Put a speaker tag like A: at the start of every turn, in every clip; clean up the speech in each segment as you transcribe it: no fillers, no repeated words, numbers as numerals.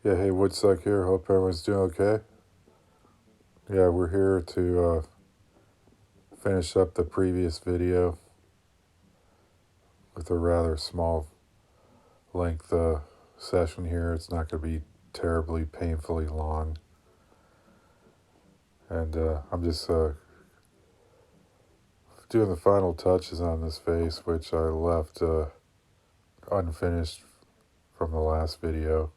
A: Yeah, hey, Woodsuck here. Hope everyone's doing okay. Yeah, we're here to finish up the previous video with a rather small length session here. It's not going to be terribly painfully long. And I'm just doing the final touches on this face, which I left unfinished from the last video.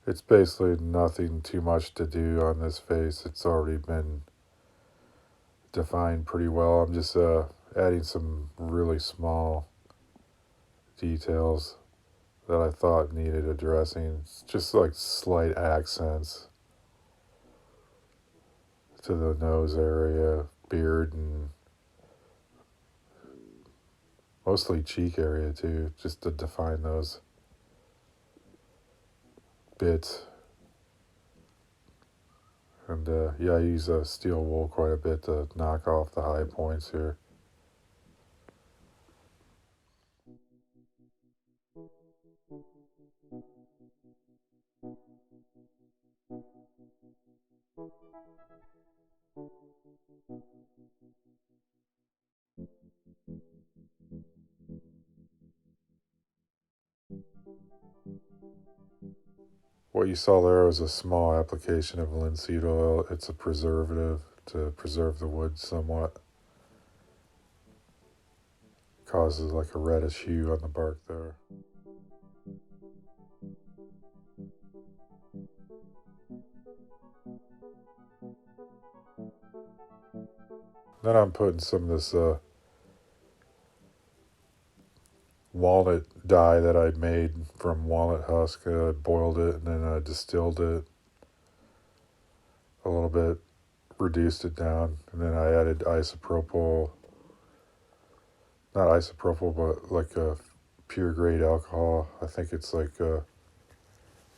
A: It's basically nothing too much to do on this face. It's already been defined pretty well. I'm just adding some really small details that I thought needed addressing. It's just like slight accents to the nose area, beard, and mostly cheek area too, just to define those bits. And yeah, I use steel wool quite a bit to knock off the high points here. What you saw there was a small application of linseed oil. It's a preservative to preserve the wood somewhat. Causes like a reddish hue on the bark there. Then I'm putting some of this walnut dye that I made from walnut husk. I boiled it and then I distilled it a little bit, reduced it down, and then I added isopropyl, not isopropyl, but like a pure grade alcohol. I think it's like a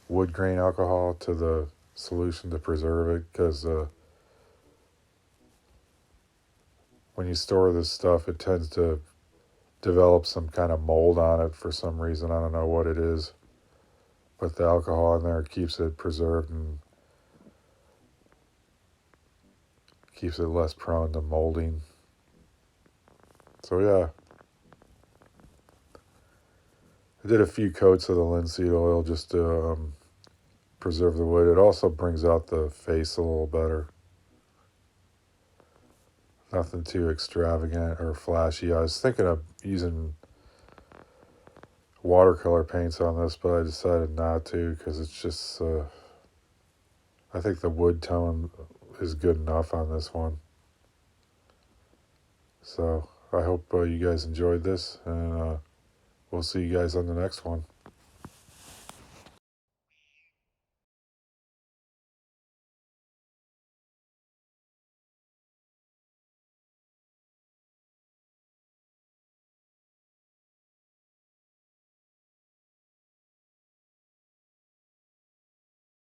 A: wood grain alcohol to the solution to preserve it, because when you store this stuff, it tends to develop some kind of mold on it for some reason. I don't know what it is, but the alcohol in there keeps it preserved and keeps it less prone to molding. So yeah, I did a few coats of the linseed oil just to preserve the wood. It also brings out the face a little better. Nothing too extravagant or flashy. I was thinking of using watercolor paints on this, but I decided not to because it's just, I think the wood tone is good enough on this one. So I hope you guys enjoyed this, and we'll see you guys on the next one.